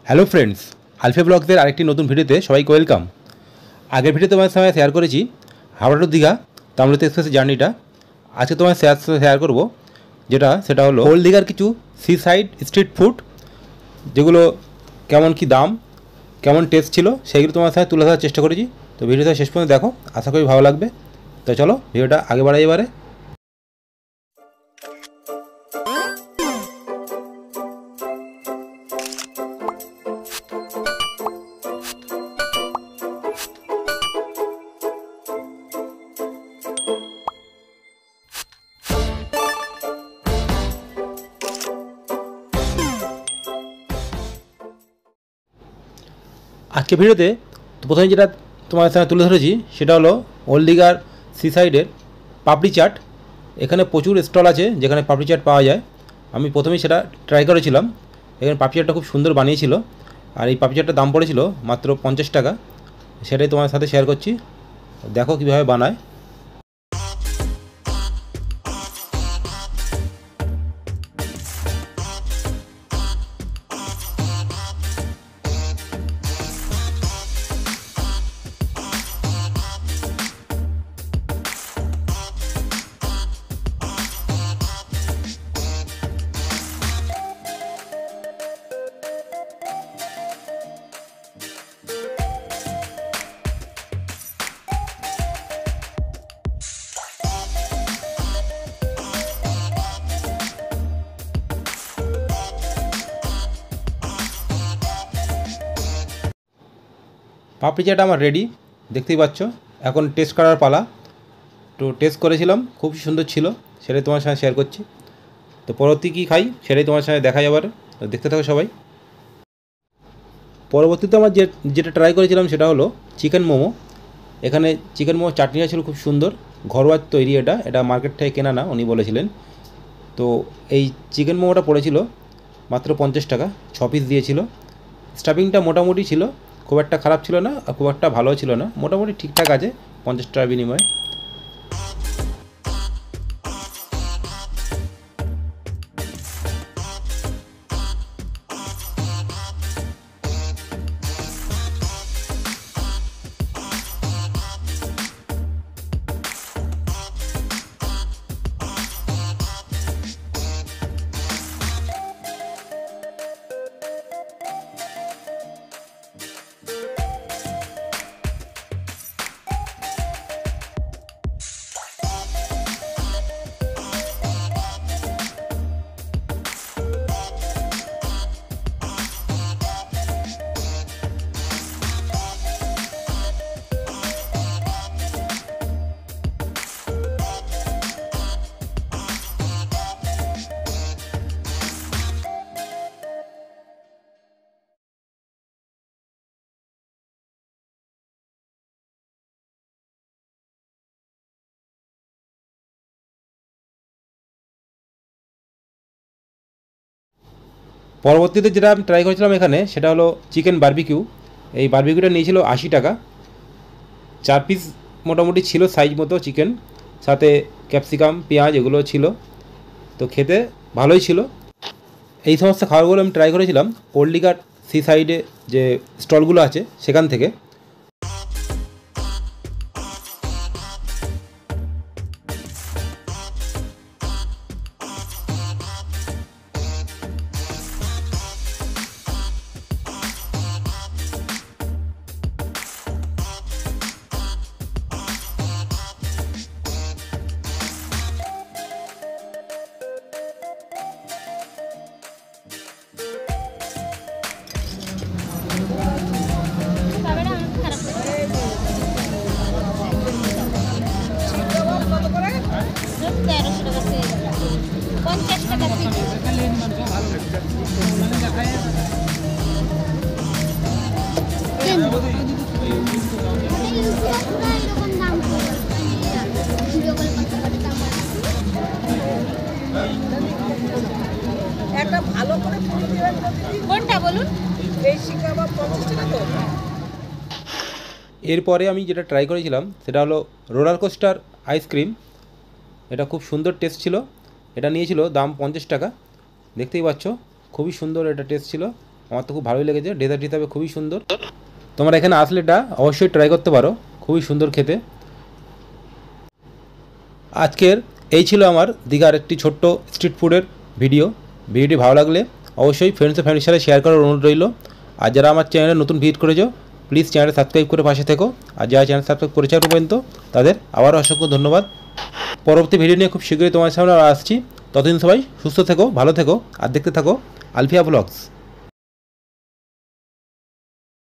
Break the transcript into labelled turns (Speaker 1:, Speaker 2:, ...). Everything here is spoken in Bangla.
Speaker 1: হ্যালো ফ্রেন্ডস, আলফে ব্লগসের আরেকটি নতুন ভিডিওতে সবাইকে ওয়েলকাম। আগের ভিডিওতে তোমার সঙ্গে শেয়ার করেছি হাওড়া টু দীঘা তাম্রলিপ্ত এক্সপ্রেসের জার্নিটা। আজকে তোমার শেয়ার করব সেটা হলো ওল্ড দীঘার কিছু সি সাইড স্ট্রিট ফুড, যেগুলো কেমন কি দাম, কেমন টেস্ট ছিল, সেইগুলো তোমার সাথে তুলে ধরার চেষ্টা করেছি। তো ভিডিওটা শেষ পর্যন্ত দেখো, আশা করি ভালো লাগবে। তো চলো ভিডিওটা আগে বাড়াই এবারে। আজকে ভিডিওতে প্রথমে যেটা তোমার সাথে তুলে ধরেছি সেটা হলো ওল্ড দীঘার সি সাইডের পাপড়ি চাট। এখানে প্রচুর স্টল আছে যেখানে পাপড়ি চাট পাওয়া যায়। আমি প্রথমেই সেটা ট্রাই করেছিলাম। এখানে পাপড়ি চাটটা খুব সুন্দর বানিয়েছিল, আর এই পাপড়ি চাটটার দাম পড়েছিল মাত্র 50 টাকা। সেটাই তোমার সাথে শেয়ার করছি, দেখো কীভাবে বানায়। পাপড়ি চাট আমার রেডি, দেখতেই পাচ্ছ। এখন টেস্ট করার পালা। তো টেস্ট করেছিলাম, খুব সুন্দর ছিল, সেটাই তোমার সঙ্গে শেয়ার করছি। তো পরবর্তী কী খাই সেটাই তোমার সঙ্গে দেখা যাবার, দেখতে থাকো সবাই। পরবর্তীতে আমার যেটা ট্রাই করেছিলাম সেটা হলো চিকেন মোমো। এখানে চিকেন মোমো চাটনিটা ছিল খুব সুন্দর, ঘরোয়া তৈরি। এটা মার্কেট থেকে কেনা না, উনি বলেছিলেন। তো এই চিকেন মোমোটা পড়েছিল মাত্র 50 টাকা, 6 পিস দিয়েছিল। স্টাফিংটা মোটামুটি ছিল, খুব একটা খারাপ ছিল না, খুব একটা ভালো ছিল না, মোটামুটি ঠিকঠাক আছে 50 টাকার বিনিময়ে। পরবর্তীতে যেটা আমি ট্রাই করেছিলাম এখানে সেটা হলো চিকেন বারবিকিউ। এই বারবিকিউটা নিয়েছিল 80 টাকা, 4 পিস মোটামুটি ছিল সাইজ মতো চিকেন, সাথে ক্যাপসিকাম, পেঁয়াজ এগুলো ছিল। তো খেতে ভালোই ছিল। এই সমস্ত খাবারগুলো আমি ট্রাই করেছিলাম ওল্ড দীঘার সি সাইডে যে স্টলগুলো আছে সেখান থেকে।
Speaker 2: একটা ভালো করে পুরি দিবেন। কোনটা বলুন? এই শিকাবাব 50 টাকা তো।
Speaker 1: এরপরে আমি যেটা ট্রাই করেছিলাম সেটা হলো রোলার কোস্টার আইসক্রিম। এটা খুব সুন্দর টেস্ট ছিল। এটা নিয়েছিল দাম 50 টাকা। দেখতেই পাচ্ছ খুবই সুন্দর এটা টেস্ট ছিল। আমার তো খুব ভালোই লেগেছে, ডেজার্ট হিসাবে খুবই সুন্দর। তোমরা এখানে আসলে এটা অবশ্যই ট্রাই করতে পারো, খুবই সুন্দর খেতে। আজকের এই ছিল আমার দীঘার একটি ছোট্ট স্ট্রিট ফুডের ভিডিওটি ভালো লাগলে অবশ্যই ফ্রেন্ডস ও ফ্যামিলির সাথে শেয়ার করার অনুরোধ রইল। আর যারা আমার চ্যানেলে নতুন ভিজিট করেছো প্লিজ চ্যানেলটা সাবস্ক্রাইব করে পাশে থেকো। আর যারা চ্যানেল সাবস্ক্রাইব করেছে এখন পর্যন্ত তাদের আবারও অসংখ্য ধন্যবাদ। পরবর্তী ভিডিও নিয়ে খুব শীঘ্রই তোমার সামনে আসছি। ততদিন সবাই সুস্থ থেকো, ভালো থেকো আর দেখতে থাকো আলফিয়া ব্লগস।